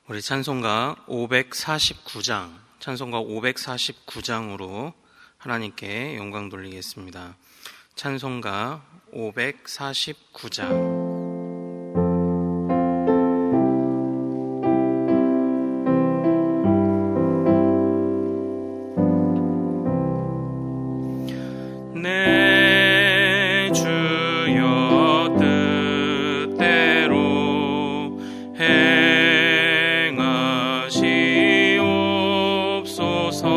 우리 찬송가 549장으로 하나님께 영광 돌리겠습니다. 찬송가 549장. 내 주여 뜻대로 행하시옵소서.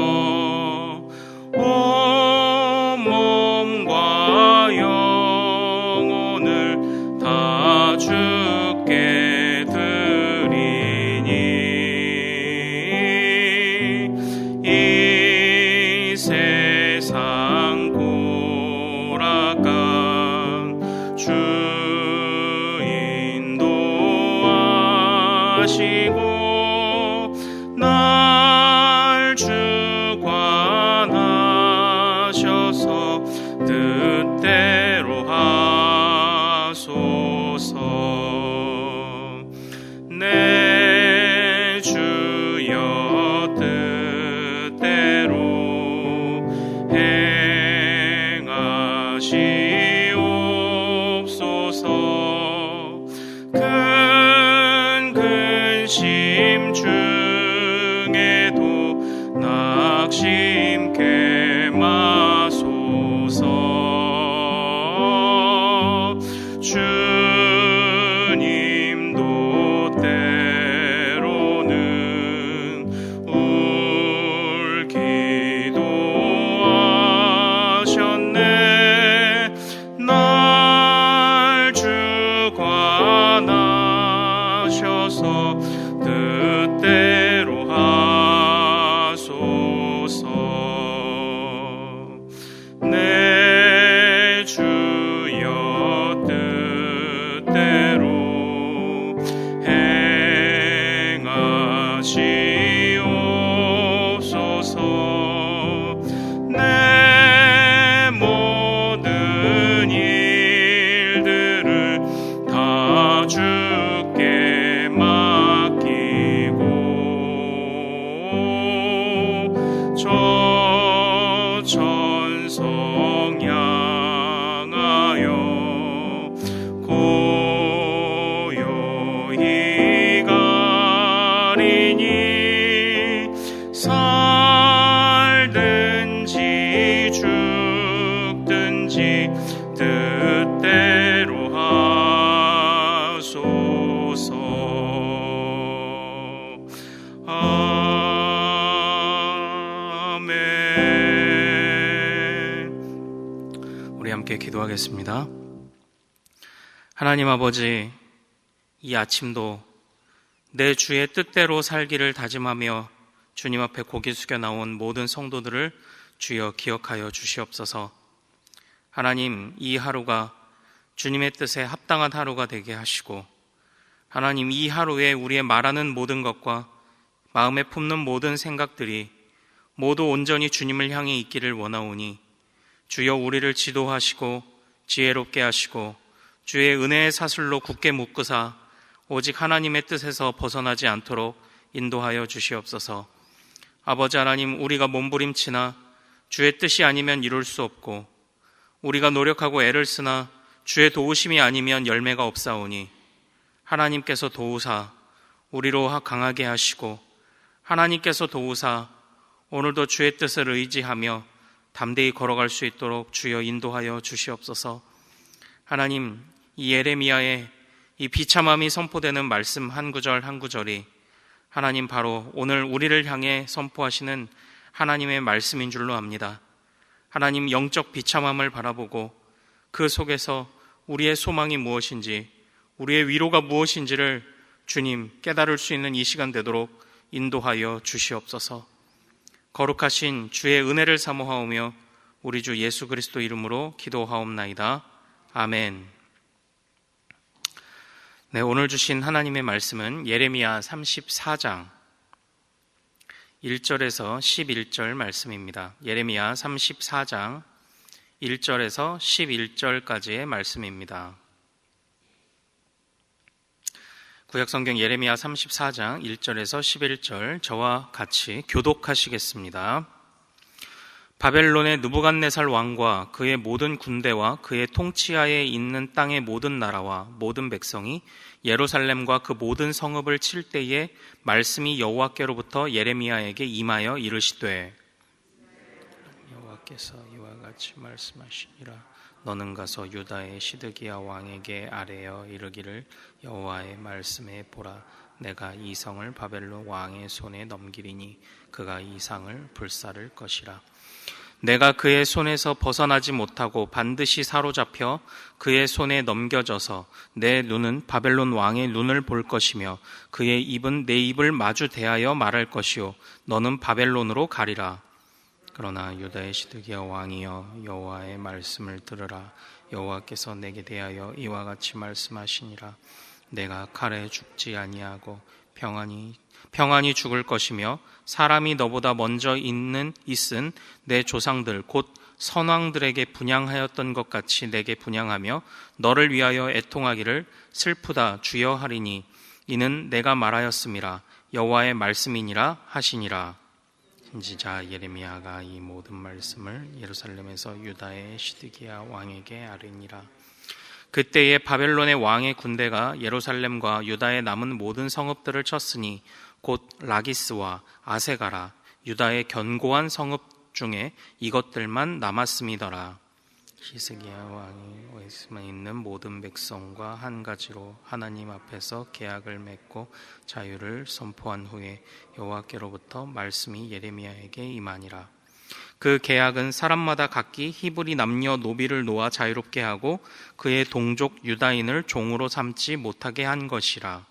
온 몸과 영혼을 다 주께 드리니 이 세상 고락간 주 인도하시고 날 주관하셔서 뜻대로 하소서. 내 주여 뜻대로 행하시옵소서. 큰 근심 중에도 낙심케 마소서. 주님도 때로는 울기도 하셨네. 날 주관하셔서 뜻대로 하소서. 내 주여 뜻대로 행하시옵소서. 내 모든 일들을 다 주께 맡기고 저 천성 향하여 고요히 가리니 살든지 죽든지 뜻대로 하소서. 아멘. 우리 함께 기도하겠습니다. 하나님 아버지, 이 아침도 내 주의 뜻대로 살기를 다짐하며 주님 앞에 고개 숙여 나온 모든 성도들을 주여 기억하여 주시옵소서. 하나님, 이 하루가 주님의 뜻에 합당한 하루가 되게 하시고, 하나님, 이 하루에 우리의 말하는 모든 것과 마음에 품는 모든 생각들이 모두 온전히 주님을 향해 있기를 원하오니 주여 우리를 지도하시고 지혜롭게 하시고 주의 은혜의 사슬로 굳게 묶으사 오직 하나님의 뜻에서 벗어나지 않도록 인도하여 주시옵소서. 아버지 하나님, 우리가 몸부림치나 주의 뜻이 아니면 이룰 수 없고 우리가 노력하고 애를 쓰나 주의 도우심이 아니면 열매가 없사오니 하나님께서 도우사 우리로 강하게 하시고 하나님께서 도우사 오늘도 주의 뜻을 의지하며 담대히 걸어갈 수 있도록 주여 인도하여 주시옵소서. 하나님, 이 예레미야의 이 비참함이 선포되는 말씀 한 구절 한 구절이 하나님 바로 오늘 우리를 향해 선포하시는 하나님의 말씀인 줄로 압니다. 하나님, 영적 비참함을 바라보고 그 속에서 우리의 소망이 무엇인지, 우리의 위로가 무엇인지를 주님 깨달을 수 있는 이 시간 되도록 인도하여 주시옵소서. 거룩하신 주의 은혜를 사모하오며 우리 주 예수 그리스도 이름으로 기도하옵나이다. 아멘. 네, 오늘 주신 하나님의 말씀은 예레미야 34장 1절에서 11절 말씀입니다. 예레미야 34장 1절에서 11절까지의 말씀입니다. 구약성경 예레미야 34장 1절에서 11절 저와 같이 교독하시겠습니다. 바벨론의 느부갓네살 왕과 그의 모든 군대와 그의 통치하에 있는 땅의 모든 나라와 모든 백성이 예루살렘과 그 모든 성읍을 칠 때에 말씀이 여호와께로부터 예레미야에게 임하여 이르시되 여호와께서 이와 같이 말씀하시니라. 너는 가서 유다의 시드기야 왕에게 아뢰어 이르기를 여호와의 말씀에 보라. 내가 이 성을 바벨론 왕의 손에 넘기리니 그가 이 상을 불사를 것이라. 내가 그의 손에서 벗어나지 못하고 반드시 사로잡혀 그의 손에 넘겨져서 내 눈은 바벨론 왕의 눈을 볼 것이며 그의 입은 내 입을 마주 대하여 말할 것이요 너는 바벨론으로 가리라. 그러나 유다의 시드기야 왕이여 여호와의 말씀을 들으라. 여호와께서 내게 대하여 이와 같이 말씀하시니라. 내가 칼에 죽지 아니하고 평안히 죽을 것이며 사람이 너보다 먼저 있은 내 조상들 곧 선왕들에게 분향하였던 것 같이 내게 분향하며 너를 위하여 애통하기를 슬프다 주여 하리니 이는 내가 말하였음이라. 여호와의 말씀이니라 하시니라. 선지자 예레미야가 이 모든 말씀을 예루살렘에서 유다의 시드기야 왕에게 아뢰니라. 그때에 바벨론의 왕의 군대가 예루살렘과 유다의 남은 모든 성읍들을 쳤으니 곧 라기스와 아세가라 유다의 견고한 성읍 중에 이것들만 남았음이더라. 시드기야 왕이 오에스에 있는 모든 백성과 한 가지로 하나님 앞에서 계약을 맺고 자유를 선포한 후에 여호와께로부터 말씀이 예레미야에게 임하니라. 그 계약은 사람마다 각기 히브리 남녀 노비를 놓아 자유롭게 하고 그의 동족 유다인을 종으로 삼지 못하게 한 것이라.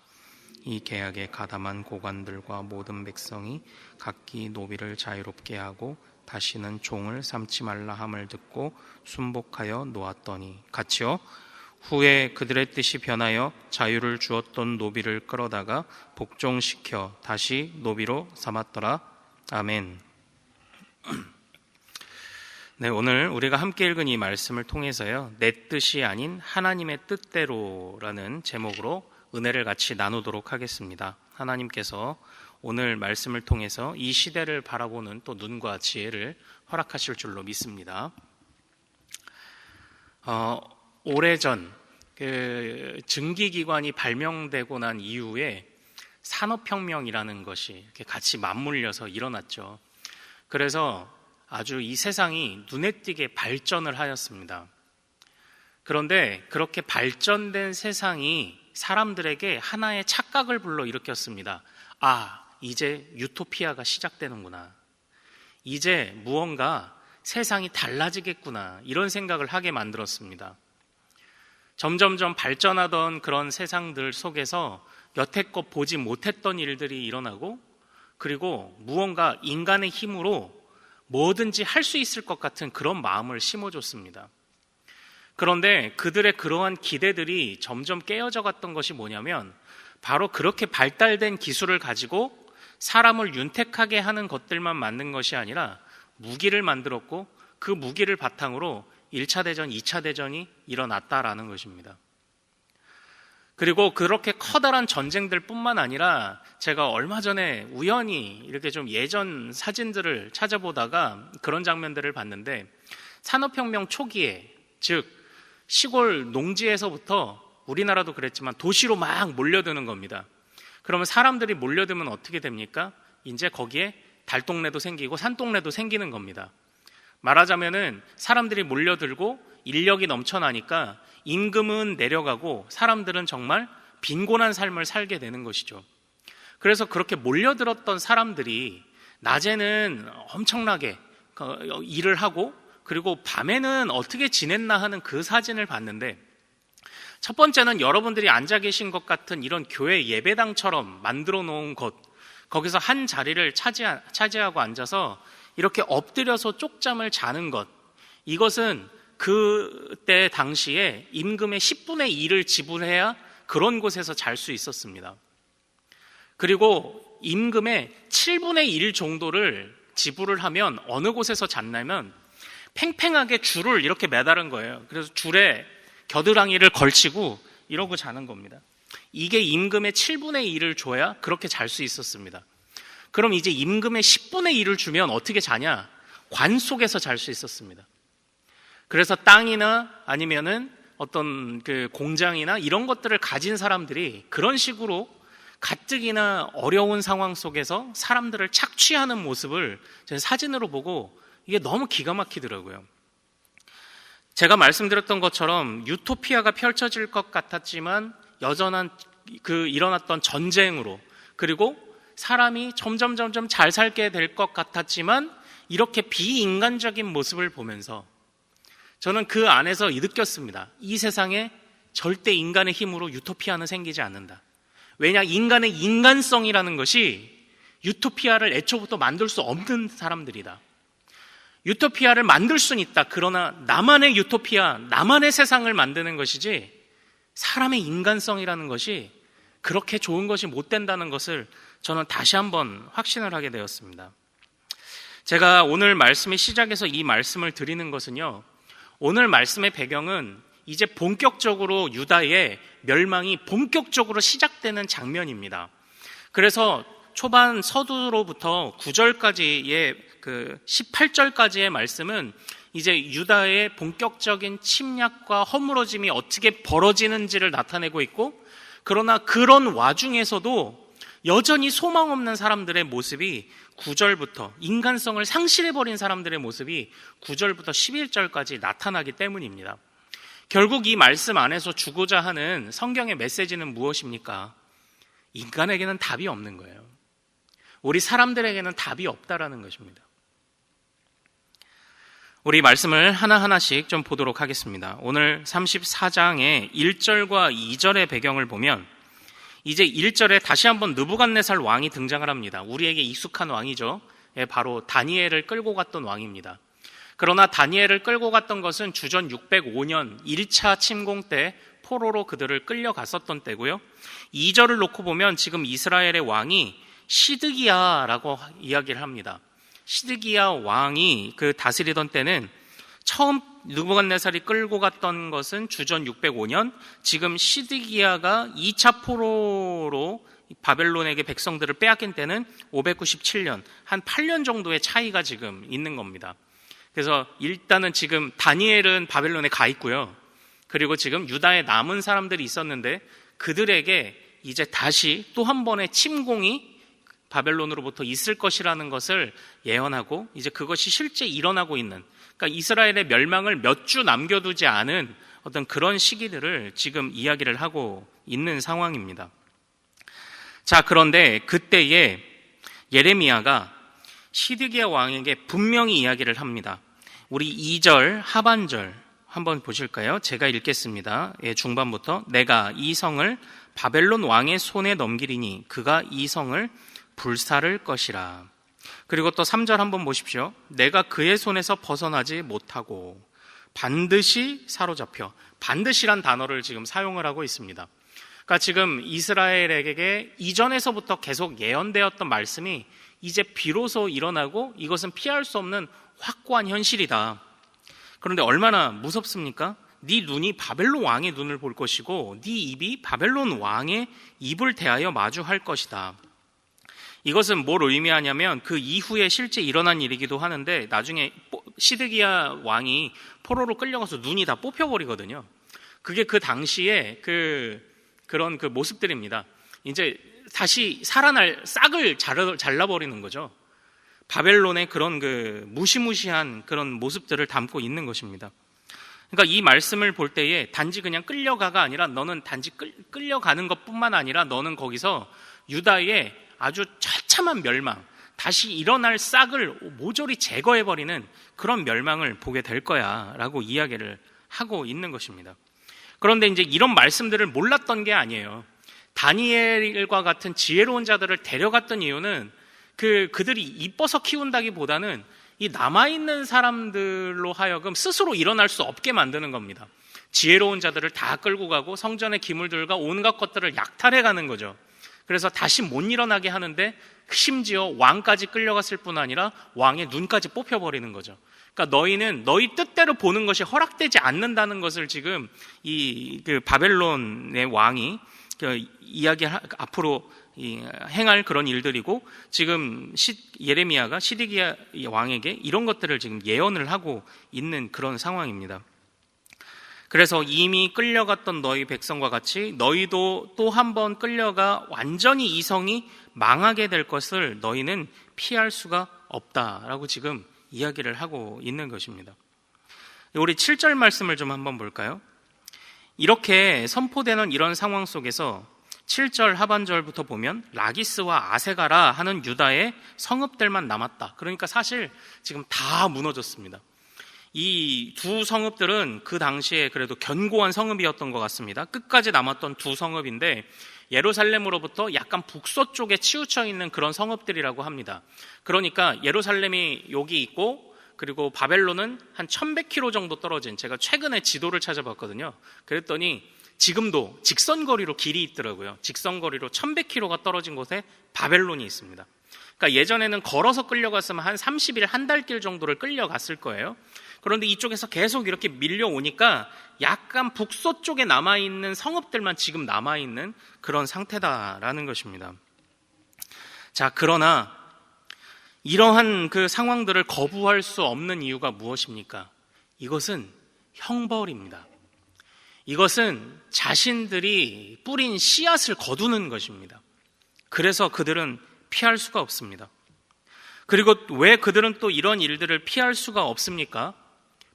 이 계약에 가담한 고관들과 모든 백성이 각기 노비를 자유롭게 하고 다시는 종을 삼지 말라 함을 듣고 순복하여 놓았더니 같이요 후에 그들의 뜻이 변하여 자유를 주었던 노비를 끌어다가 복종시켜 다시 노비로 삼았더라. 아멘. 네, 오늘 우리가 함께 읽은 이 말씀을 통해서요, 내 뜻이 아닌 하나님의 뜻대로라는 제목으로 은혜를 같이 나누도록 하겠습니다. 하나님께서 오늘 말씀을 통해서 이 시대를 바라보는 또 눈과 지혜를 허락하실 줄로 믿습니다. 오래전 증기기관이 발명되고 난 이후에 산업혁명이라는 것이 이렇게 같이 맞물려서 일어났죠. 그래서 아주 이 세상이 눈에 띄게 발전을 하였습니다. 그런데 그렇게 발전된 세상이 사람들에게 하나의 착각을 불러일으켰습니다. 이제 유토피아가 시작되는구나. 이제 무언가 세상이 달라지겠구나. 이런 생각을 하게 만들었습니다. 점점점 발전하던 그런 세상들 속에서 여태껏 보지 못했던 일들이 일어나고 그리고 무언가 인간의 힘으로 뭐든지 할 수 있을 것 같은 그런 마음을 심어줬습니다. 그런데 그들의 그러한 기대들이 점점 깨어져 갔던 것이 뭐냐면 바로 그렇게 발달된 기술을 가지고 사람을 윤택하게 하는 것들만 만든 것이 아니라 무기를 만들었고 그 무기를 바탕으로 1차 대전, 2차 대전이 일어났다라는 것입니다. 그리고 그렇게 커다란 전쟁들 뿐만 아니라 제가 얼마 전에 우연히 이렇게 좀 예전 사진들을 찾아보다가 그런 장면들을 봤는데 산업혁명 초기에 즉 시골 농지에서부터 우리나라도 그랬지만 도시로 막 몰려드는 겁니다. 그러면 사람들이 몰려들면 어떻게 됩니까? 이제 거기에 달동네도 생기고 산동네도 생기는 겁니다. 말하자면은 사람들이 몰려들고 인력이 넘쳐나니까 임금은 내려가고 사람들은 정말 빈곤한 삶을 살게 되는 것이죠. 그래서 그렇게 몰려들었던 사람들이 낮에는 엄청나게 일을 하고 그리고 밤에는 어떻게 지냈나 하는 그 사진을 봤는데 첫 번째는 여러분들이 앉아 계신 것 같은 이런 교회 예배당처럼 만들어 놓은 곳 거기서 한 자리를 차지하고 앉아서 이렇게 엎드려서 쪽잠을 자는 것 이것은 그때 당시에 임금의 10분의 1을 지불해야 그런 곳에서 잘 수 있었습니다. 그리고 임금의 7분의 1 정도를 지불을 하면 어느 곳에서 잤냐면 팽팽하게 줄을 이렇게 매달은 거예요. 그래서 줄에 겨드랑이를 걸치고 이러고 자는 겁니다. 이게 임금의 7분의 1을 줘야 그렇게 잘 수 있었습니다. 그럼 이제 임금의 10분의 1을 주면 어떻게 자냐? 관 속에서 잘 수 있었습니다. 그래서 땅이나 아니면은 어떤 그 공장이나 이런 것들을 가진 사람들이 그런 식으로 가뜩이나 어려운 상황 속에서 사람들을 착취하는 모습을 저는 사진으로 보고 이게 너무 기가 막히더라고요. 제가 말씀드렸던 것처럼 유토피아가 펼쳐질 것 같았지만 여전한 일어났던 전쟁으로, 그리고 사람이 점점 잘 살게 될 것 같았지만 이렇게 비인간적인 모습을 보면서 저는 그 안에서 느꼈습니다. 이 세상에 절대 인간의 힘으로 유토피아는 생기지 않는다. 왜냐, 인간의 인간성이라는 것이 유토피아를 애초부터 만들 수 없는 사람들이다. 유토피아를 만들 수는 있다. 그러나 나만의 유토피아, 나만의 세상을 만드는 것이지 사람의 인간성이라는 것이 그렇게 좋은 것이 못 된다는 것을 저는 다시 한번 확신을 하게 되었습니다. 제가 오늘 말씀의 시작에서 이 말씀을 드리는 것은요, 오늘 말씀의 배경은 이제 본격적으로 유다의 멸망이 본격적으로 시작되는 장면입니다. 그래서 초반 서두로부터 9절까지의 18절까지의 말씀은 이제 유다의 본격적인 침략과 허물어짐이 어떻게 벌어지는지를 나타내고 있고, 그러나 그런 와중에서도 여전히 소망 없는 사람들의 모습이 9절부터, 인간성을 상실해버린 사람들의 모습이 9절부터 11절까지 나타나기 때문입니다. 결국 이 말씀 안에서 주고자 하는 성경의 메시지는 무엇입니까? 인간에게는 답이 없는 거예요. 우리 사람들에게는 답이 없다라는 것입니다. 우리 말씀을 하나하나씩 좀 보도록 하겠습니다. 오늘 34장의 1절과 2절의 배경을 보면 이제 1절에 다시 한번 느부갓네살 왕이 등장을 합니다. 우리에게 익숙한 왕이죠. 바로 다니엘을 끌고 갔던 왕입니다. 그러나 다니엘을 끌고 갔던 것은 주전 605년 1차 침공 때 포로로 그들을 끌려갔었던 때고요. 2절을 놓고 보면 지금 이스라엘의 왕이 시드기야라고 이야기를 합니다. 시드기야 왕이 다스리던 때는 처음 느부갓네살이 끌고 갔던 것은 주전 605년, 지금 시드기야가 2차 포로로 바벨론에게 백성들을 빼앗긴 때는 597년, 한 8년 정도의 차이가 지금 있는 겁니다. 그래서 일단은 지금 다니엘은 바벨론에 가 있고요. 그리고 지금 유다에 남은 사람들이 있었는데 그들에게 이제 다시 또 한 번의 침공이 바벨론으로부터 있을 것이라는 것을 예언하고 이제 그것이 실제 일어나고 있는, 그러니까 이스라엘의 멸망을 몇 주 남겨두지 않은 어떤 그런 시기들을 지금 이야기를 하고 있는 상황입니다. 자, 그런데 그때에 예레미야가 시드기야 왕에게 분명히 이야기를 합니다. 우리 2절 하반절 한번 보실까요? 제가 읽겠습니다. 중반부터 내가 이 성을 바벨론 왕의 손에 넘기리니 그가 이 성을 불사를 것이라. 그리고 또 3절 한번 보십시오. 내가 그의 손에서 벗어나지 못하고 반드시 사로잡혀. 반드시란 단어를 지금 사용을 하고 있습니다. 그러니까 지금 이스라엘에게 이전에서부터 계속 예언되었던 말씀이 이제 비로소 일어나고 이것은 피할 수 없는 확고한 현실이다. 그런데 얼마나 무섭습니까? 네 눈이 바벨론 왕의 눈을 볼 것이고 네 입이 바벨론 왕의 입을 대하여 마주할 것이다. 이것은 뭘 의미하냐면 그 이후에 실제 일어난 일이기도 하는데 나중에 시드기야 왕이 포로로 끌려가서 눈이 다 뽑혀버리거든요. 그게 그 당시에 그런 모습들입니다. 이제 다시 살아날 싹을 잘라버리는 거죠. 바벨론의 그런 무시무시한 그런 모습들을 담고 있는 것입니다. 그러니까 이 말씀을 볼 때에 단지 그냥 끌려가가 아니라 너는 단지 끌려가는 것뿐만 아니라 너는 거기서 유다의 아주 처참한 멸망, 다시 일어날 싹을 모조리 제거해버리는 그런 멸망을 보게 될 거야 라고 이야기를 하고 있는 것입니다. 그런데 이제 이런 말씀들을 몰랐던 게 아니에요. 다니엘과 같은 지혜로운 자들을 데려갔던 이유는 그들이 이뻐서 키운다기보다는 이 남아있는 사람들로 하여금 스스로 일어날 수 없게 만드는 겁니다. 지혜로운 자들을 다 끌고 가고 성전의 기물들과 온갖 것들을 약탈해가는 거죠. 그래서 다시 못 일어나게 하는데 심지어 왕까지 끌려갔을 뿐 아니라 왕의 눈까지 뽑혀버리는 거죠. 그러니까 너희는 너희 뜻대로 보는 것이 허락되지 않는다는 것을 지금 바벨론의 왕이 앞으로 행할 그런 일들이고, 지금 예레미야가 시드기야 왕에게 이런 것들을 지금 예언을 하고 있는 그런 상황입니다. 그래서 이미 끌려갔던 너희 백성과 같이 너희도 또 한 번 끌려가 완전히 이 성이 망하게 될 것을 너희는 피할 수가 없다라고 지금 이야기를 하고 있는 것입니다. 우리 7절 말씀을 좀 한번 볼까요? 이렇게 선포되는 이런 상황 속에서 7절 하반절부터 보면 라기스와 아세가라 하는 유다의 성읍들만 남았다. 그러니까 사실 지금 다 무너졌습니다. 이 두 성읍들은 그 당시에 그래도 견고한 성읍이었던 것 같습니다. 끝까지 남았던 두 성읍인데 예루살렘으로부터 약간 북서쪽에 치우쳐 있는 그런 성읍들이라고 합니다. 그러니까 예루살렘이 여기 있고, 그리고 바벨론은 한 1100km 정도 떨어진, 제가 최근에 지도를 찾아봤거든요. 그랬더니 지금도 직선거리로 길이 있더라고요. 직선거리로 1100km가 떨어진 곳에 바벨론이 있습니다. 그러니까 예전에는 걸어서 끌려갔으면 한 30일, 한 달 길 정도를 끌려갔을 거예요. 그런데 이쪽에서 계속 이렇게 밀려오니까 약간 북서쪽에 남아있는 성읍들만 지금 남아있는 그런 상태다라는 것입니다. 자, 그러나 이러한 그 상황들을 거부할 수 없는 이유가 무엇입니까? 이것은 형벌입니다. 이것은 자신들이 뿌린 씨앗을 거두는 것입니다. 그래서 그들은 피할 수가 없습니다. 그리고 왜 그들은 또 이런 일들을 피할 수가 없습니까?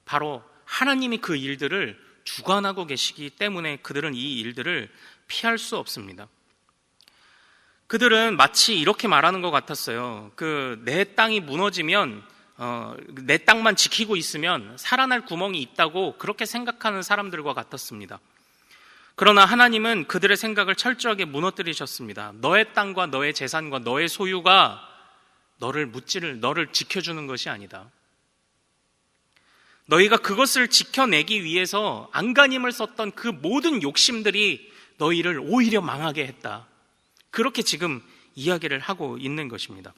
바로 하나님이 그 일들을 주관하고 계시기 때문에 그들은 이 일들을 피할 수 없습니다. 그들은 마치 이렇게 말하는 것 같았어요. 내 땅이 무너지면 내 땅만 지키고 있으면 살아날 구멍이 있다고 그렇게 생각하는 사람들과 같았습니다. 그러나 하나님은 그들의 생각을 철저하게 무너뜨리셨습니다. 너의 땅과 너의 재산과 너의 소유가 너를 지켜주는 것이 아니다. 너희가 그것을 지켜내기 위해서 안간힘을 썼던 그 모든 욕심들이 너희를 오히려 망하게 했다. 그렇게 지금 이야기를 하고 있는 것입니다.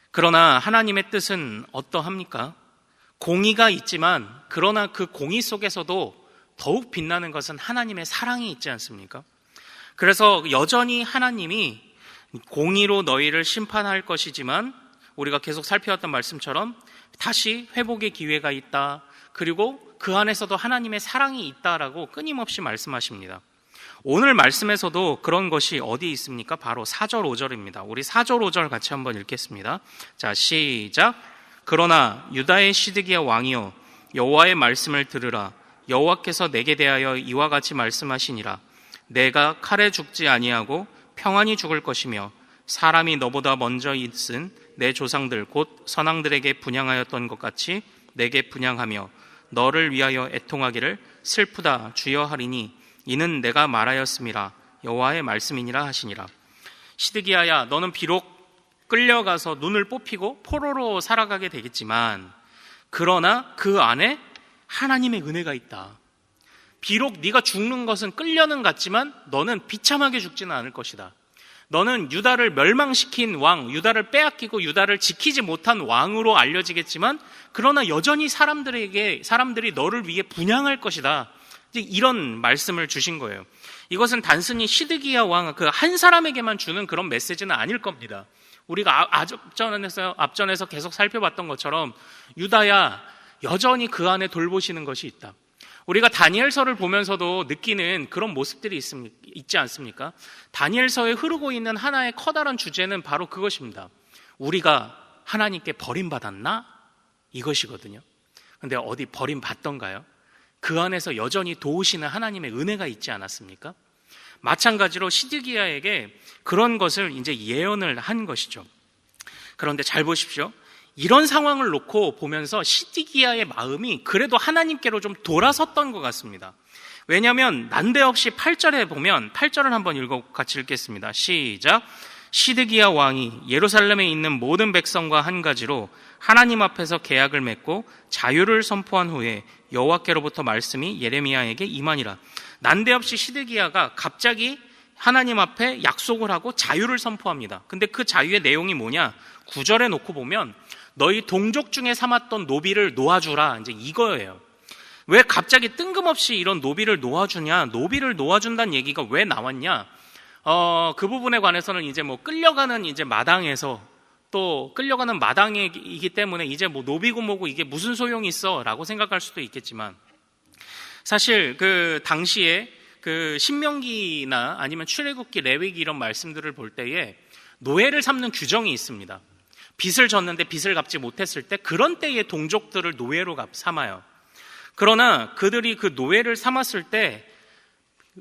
그러나 하나님의 뜻은 어떠합니까? 공의가 있지만, 그러나 그 공의 속에서도 더욱 빛나는 것은 하나님의 사랑이 있지 않습니까? 그래서 여전히 하나님이 공의로 너희를 심판할 것이지만, 우리가 계속 살펴왔던 말씀처럼 다시 회복의 기회가 있다. 그리고 그 안에서도 하나님의 사랑이 있다라고 끊임없이 말씀하십니다. 오늘 말씀에서도 그런 것이 어디 있습니까? 바로 4절 5절입니다. 우리 4절 5절 같이 한번 읽겠습니다. 자, 시작. 그러나 유다의 시드기야 왕이여, 여호와의 말씀을 들으라. 여호와께서 내게 대하여 이와 같이 말씀하시니라. 내가 칼에 죽지 아니하고 평안히 죽을 것이며, 사람이 너보다 먼저 있은 내 조상들 곧 선왕들에게 분향하였던 것 같이 내게 분향하며 너를 위하여 애통하기를 슬프다 주여 하리니 이는 내가 말하였음이라. 여호와의 말씀이니라 하시니라. 시드기야야, 너는 비록 끌려가서 눈을 뽑히고 포로로 살아가게 되겠지만, 그러나 그 안에 하나님의 은혜가 있다. 비록 네가 죽는 것은 끌려는 같지만 너는 비참하게 죽지는 않을 것이다. 너는 유다를 멸망시킨 왕, 유다를 빼앗기고 유다를 지키지 못한 왕으로 알려지겠지만, 그러나 여전히 사람들이 너를 위해 분향할 것이다. 이런 말씀을 주신 거예요. 이것은 단순히 시드기야 왕 그 한 사람에게만 주는 그런 메시지는 아닐 겁니다. 우리가 앞전에서 계속 살펴봤던 것처럼 유다야, 여전히 그 안에 돌보시는 것이 있다. 우리가 다니엘서를 보면서도 느끼는 그런 모습들이 있지 않습니까? 다니엘서에 흐르고 있는 하나의 커다란 주제는 바로 그것입니다. 우리가 하나님께 버림받았나? 이것이거든요. 근데 어디 버림받던가요? 그 안에서 여전히 도우시는 하나님의 은혜가 있지 않았습니까? 마찬가지로 시드기야에게 그런 것을 이제 예언을 한 것이죠. 그런데 잘 보십시오. 이런 상황을 놓고 보면서 시드기야의 마음이 그래도 하나님께로 좀 돌아섰던 것 같습니다. 왜냐하면 난데없이 8절에 보면, 8절을 한번 같이 읽겠습니다. 시작. 시드기야 왕이 예루살렘에 있는 모든 백성과 한 가지로 하나님 앞에서 계약을 맺고 자유를 선포한 후에 여호와께로부터 말씀이 예레미야에게 임하니라. 난데없이 시드기야가 갑자기 하나님 앞에 약속을 하고 자유를 선포합니다. 근데 그 자유의 내용이 뭐냐? 9절에 놓고 보면 너희 동족 중에 삼았던 노비를 놓아주라, 이제 이거예요. 왜 갑자기 뜬금없이 이런 노비를 놓아주냐? 노비를 놓아준다는 얘기가 왜 나왔냐? 그 부분에 관해서는 이제 뭐 끌려가는 이제 마당에서 또 끌려가는 마당이기 때문에 이제 뭐 노비고 뭐고 이게 무슨 소용이 있어? 라고 생각할 수도 있겠지만 사실 그 당시에 그 신명기나 아니면 출애굽기, 레위기 이런 말씀들을 볼 때에 노예를 삼는 규정이 있습니다. 빚을 졌는데 빚을 갚지 못했을 때 그런 때에 동족들을 노예로 삼아요. 그러나 그들이 그 노예를 삼았을 때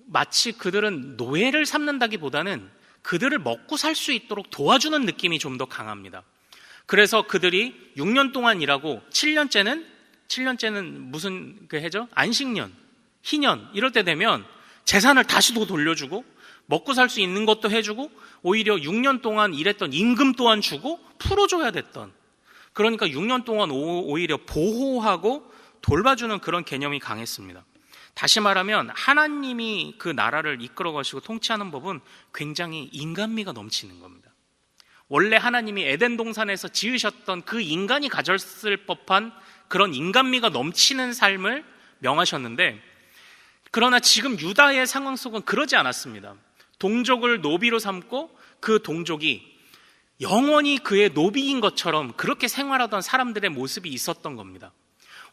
마치 그들은 노예를 삼는다기보다는 그들을 먹고 살 수 있도록 도와주는 느낌이 좀 더 강합니다. 그래서 그들이 6년 동안 일하고 7년째는 무슨 그 해죠? 안식년, 희년 이럴 때 되면 재산을 다시 또 돌려주고 먹고 살 수 있는 것도 해주고 오히려 6년 동안 일했던 임금 또한 주고 풀어줘야 됐던, 그러니까 6년 동안 오히려 보호하고 돌봐주는 그런 개념이 강했습니다. 다시 말하면 하나님이 그 나라를 이끌어 가시고 통치하는 법은 굉장히 인간미가 넘치는 겁니다. 원래 하나님이 에덴 동산에서 지으셨던 그 인간이 가졌을 법한 그런 인간미가 넘치는 삶을 명하셨는데, 그러나 지금 유다의 상황 속은 그러지 않았습니다. 동족을 노비로 삼고 그 동족이 영원히 그의 노비인 것처럼 그렇게 생활하던 사람들의 모습이 있었던 겁니다.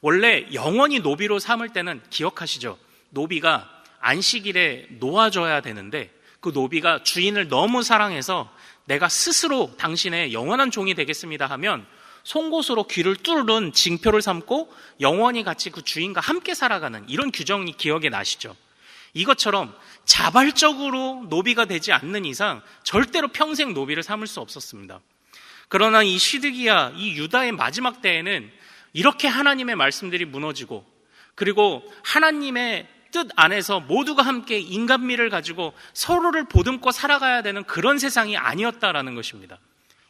원래 영원히 노비로 삼을 때는 기억하시죠? 노비가 안식일에 놓아줘야 되는데 그 노비가 주인을 너무 사랑해서 내가 스스로 당신의 영원한 종이 되겠습니다 하면 송곳으로 귀를 뚫은 징표를 삼고 영원히 같이 그 주인과 함께 살아가는 이런 규정이 기억에 나시죠? 이것처럼 자발적으로 노비가 되지 않는 이상 절대로 평생 노비를 삼을 수 없었습니다. 그러나 이 시드기야, 이 유다의 마지막 때에는 이렇게 하나님의 말씀들이 무너지고 그리고 하나님의 뜻 안에서 모두가 함께 인간미를 가지고 서로를 보듬고 살아가야 되는 그런 세상이 아니었다라는 것입니다.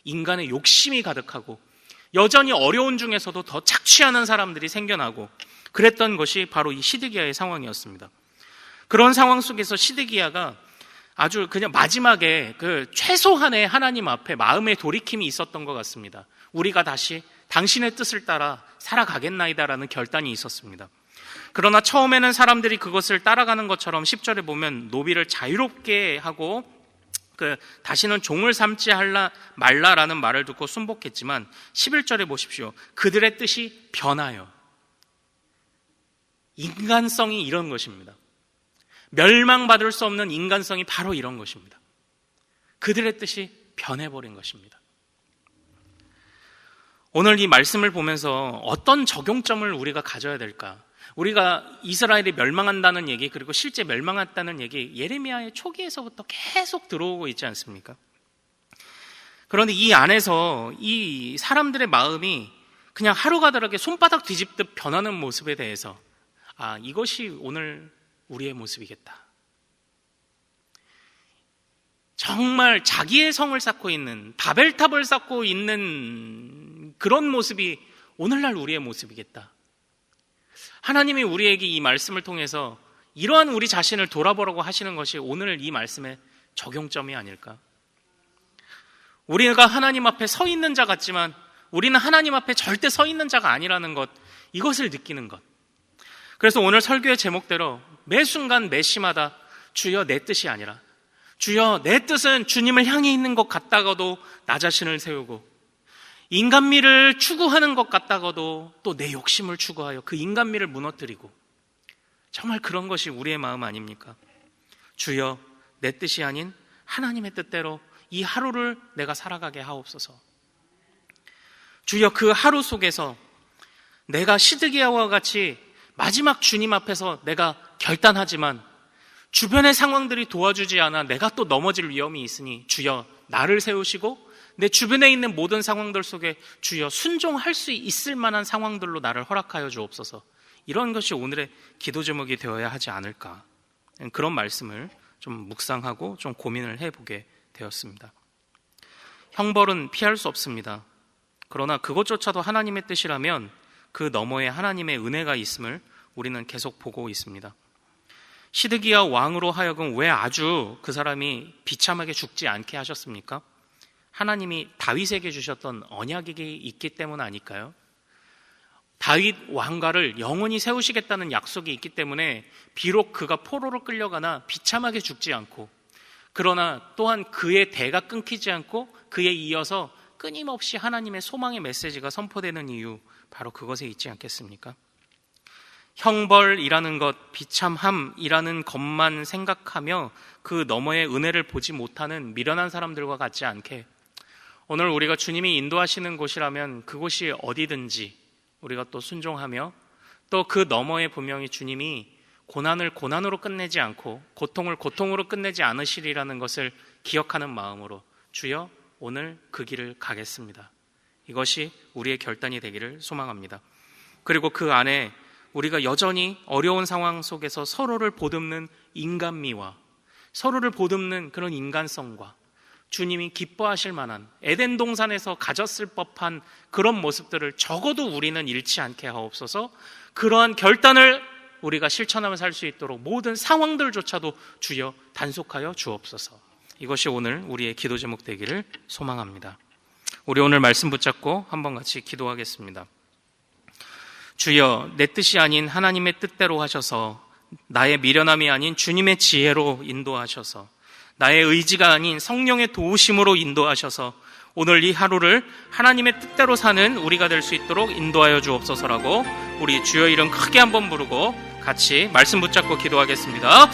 인간의 욕심이 가득하고 여전히 어려운 중에서도 더 착취하는 사람들이 생겨나고 그랬던 것이 바로 이 시드기야의 상황이었습니다. 그런 상황 속에서 시드기야가 아주 그냥 마지막에 그 최소한의 하나님 앞에 마음의 돌이킴이 있었던 것 같습니다. 우리가 다시 당신의 뜻을 따라 살아가겠나이다라는 결단이 있었습니다. 그러나 처음에는 사람들이 그것을 따라가는 것처럼 10절에 보면 노비를 자유롭게 하고 다시는 종을 삼지 말라라는 말을 듣고 순복했지만 11절에 보십시오. 그들의 뜻이 변하여. 인간성이 이런 것입니다. 멸망받을 수 없는 인간성이 바로 이런 것입니다. 그들의 뜻이 변해버린 것입니다. 오늘 이 말씀을 보면서 어떤 적용점을 우리가 가져야 될까? 우리가 이스라엘이 멸망한다는 얘기, 그리고 실제 멸망했다는 얘기, 예레미야의 초기에서부터 계속 들어오고 있지 않습니까? 그런데 이 안에서 이 사람들의 마음이 그냥 하루가 다르게 손바닥 뒤집듯 변하는 모습에 대해서 이것이 오늘 우리의 모습이겠다. 정말 자기의 성을 쌓고 있는, 바벨탑을 쌓고 있는 그런 모습이 오늘날 우리의 모습이겠다. 하나님이 우리에게 이 말씀을 통해서 이러한 우리 자신을 돌아보라고 하시는 것이 오늘 이 말씀의 적용점이 아닐까. 우리가 하나님 앞에 서 있는 자 같지만 우리는 하나님 앞에 절대 서 있는 자가 아니라는 것, 이것을 느끼는 것. 그래서 오늘 설교의 제목대로 매 순간 매 시마다 주여 내 뜻이 아니라, 주여 내 뜻은 주님을 향해 있는 것 같다가도 나 자신을 세우고, 인간미를 추구하는 것 같다가도 또 내 욕심을 추구하여 그 인간미를 무너뜨리고, 정말 그런 것이 우리의 마음 아닙니까? 주여 내 뜻이 아닌 하나님의 뜻대로 이 하루를 내가 살아가게 하옵소서. 주여 그 하루 속에서 내가 시드기야와 같이 마지막 주님 앞에서 내가 결단하지만 주변의 상황들이 도와주지 않아 내가 또 넘어질 위험이 있으니 주여 나를 세우시고 내 주변에 있는 모든 상황들 속에 주여 순종할 수 있을 만한 상황들로 나를 허락하여 주옵소서. 이런 것이 오늘의 기도 제목이 되어야 하지 않을까, 그런 말씀을 좀 묵상하고 좀 고민을 해보게 되었습니다. 형벌은 피할 수 없습니다. 그러나 그것조차도 하나님의 뜻이라면 그 너머에 하나님의 은혜가 있음을 우리는 계속 보고 있습니다. 시드기야 왕으로 하여금 왜 아주 그 사람이 비참하게 죽지 않게 하셨습니까? 하나님이 다윗에게 주셨던 언약이 있기 때문 아닐까요? 다윗 왕가를 영원히 세우시겠다는 약속이 있기 때문에 비록 그가 포로로 끌려가나 비참하게 죽지 않고, 그러나 또한 그의 대가 끊기지 않고 그에 이어서 끊임없이 하나님의 소망의 메시지가 선포되는 이유, 바로 그것에 있지 않겠습니까? 형벌이라는 것, 비참함이라는 것만 생각하며 그 너머의 은혜를 보지 못하는 미련한 사람들과 같지 않게, 오늘 우리가 주님이 인도하시는 곳이라면 그곳이 어디든지 우리가 또 순종하며, 또 그 너머에 분명히 주님이 고난을 고난으로 끝내지 않고 고통을 고통으로 끝내지 않으시리라는 것을 기억하는 마음으로 주여 오늘 그 길을 가겠습니다, 이것이 우리의 결단이 되기를 소망합니다. 그리고 그 안에 우리가 여전히 어려운 상황 속에서 서로를 보듬는 인간미와 서로를 보듬는 그런 인간성과 주님이 기뻐하실 만한 에덴 동산에서 가졌을 법한 그런 모습들을 적어도 우리는 잃지 않게 하옵소서. 그러한 결단을 우리가 실천하며 살 수 있도록 모든 상황들조차도 주여 단속하여 주옵소서. 이것이 오늘 우리의 기도 제목 되기를 소망합니다. 우리 오늘 말씀 붙잡고 한번 같이 기도하겠습니다. 주여, 내 뜻이 아닌 하나님의 뜻대로 하셔서, 나의 미련함이 아닌 주님의 지혜로 인도하셔서, 나의 의지가 아닌 성령의 도우심으로 인도하셔서 오늘 이 하루를 하나님의 뜻대로 사는 우리가 될 수 있도록 인도하여 주옵소서라고 우리 주여 이름 크게 한번 부르고 같이 말씀 붙잡고 기도하겠습니다.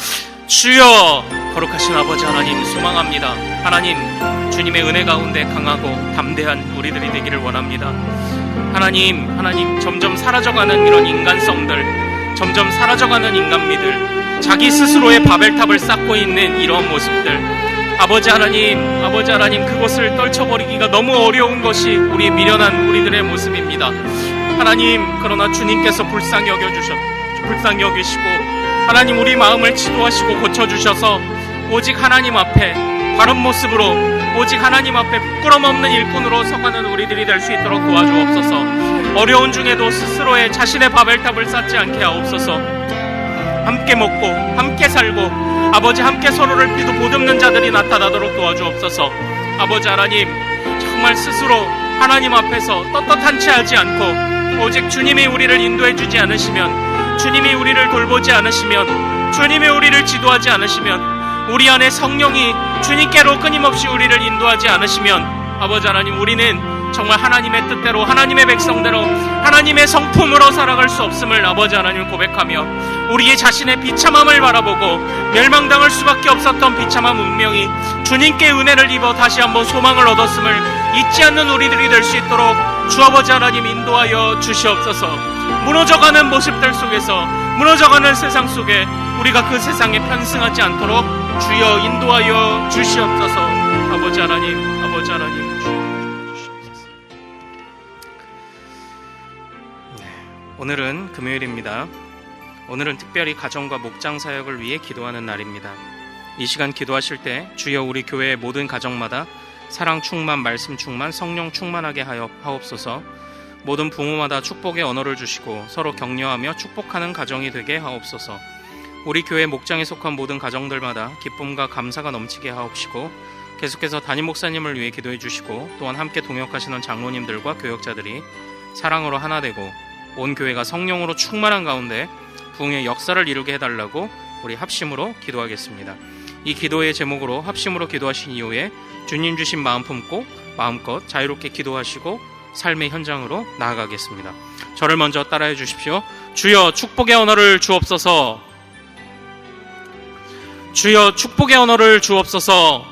주여, 거룩하신 아버지 하나님, 소망합니다. 하나님, 주님의 은혜 가운데 강하고 담대한 우리들이 되기를 원합니다. 하나님, 점점 사라져가는 이런 인간성들, 점점 사라져가는 인간미들, 자기 스스로의 바벨탑을 쌓고 있는 이러한 모습들, 아버지 하나님, 그것을 떨쳐버리기가 너무 어려운 것이 우리의 미련한 우리들의 모습입니다. 하나님, 그러나 주님께서 불쌍히 여기시고 하나님 우리 마음을 치료하시고 고쳐주셔서 오직 하나님 앞에 바른 모습으로, 오직 하나님 앞에 부끄럼 없는 일꾼으로 서가는 우리들이 될 수 있도록 도와주옵소서. 어려운 중에도 스스로의 자신의 바벨탑을 쌓지 않게 하옵소서. 함께 먹고 함께 살고 아버지 함께 서로를 보듬는 자들이 나타나도록 도와주옵소서. 아버지 하나님, 정말 스스로 하나님 앞에서 떳떳한 채 하지 않고 오직 주님이 우리를 인도해 주지 않으시면, 주님이 우리를 돌보지 않으시면, 주님이 우리를 지도하지 않으시면, 우리 안에 성령이 주님께로 끊임없이 우리를 인도하지 않으시면, 아버지 하나님, 우리는 정말 하나님의 뜻대로, 하나님의 백성대로, 하나님의 성품으로 살아갈 수 없음을 아버지 하나님 고백하며, 우리의 자신의 비참함을 바라보고 멸망당할 수밖에 없었던 비참한 운명이 주님께 은혜를 입어 다시 한번 소망을 얻었음을 잊지 않는 우리들이 될 수 있도록 주 아버지 하나님 인도하여 주시옵소서. 무너져가는 모습들 속에서, 무너져가는 세상 속에 우리가 그 세상에 편승하지 않도록 주여 인도하여 주시옵소서. 아버지 하나님 주시옵소서. 오늘은 금요일입니다. 오늘은 특별히 가정과 목장 사역을 위해 기도하는 날입니다. 이 시간 기도하실 때 주여 우리 교회의 모든 가정마다 사랑 충만, 말씀 충만, 성령 충만하게 하옵소서. 모든 부모마다 축복의 언어를 주시고 서로 격려하며 축복하는 가정이 되게 하옵소서. 우리 교회 목장에 속한 모든 가정들마다 기쁨과 감사가 넘치게 하옵시고, 계속해서 담임 목사님을 위해 기도해 주시고, 또한 함께 동역하시는 장로님들과 교역자들이 사랑으로 하나 되고 온 교회가 성령으로 충만한 가운데 부흥의 역사를 이루게 해달라고 우리 합심으로 기도하겠습니다. 이 기도의 제목으로 합심으로 기도하신 이후에 주님 주신 마음 품고 마음껏 자유롭게 기도하시고 삶의 현장으로 나아가겠습니다. 저를 먼저 따라해 주십시오. 주여 축복의 언어를 주옵소서. 주여 축복의 언어를 주옵소서.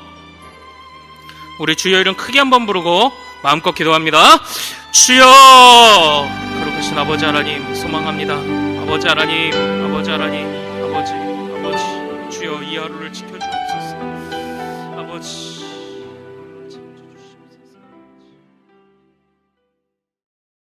우리 주여 이름 크게 한번 부르고 마음껏 기도합니다. 주여, 거룩하신 아버지 하나님 소망합니다. 아버지 하나님, 아버지, 주여 이 하루를 지켜주옵소서. 아버지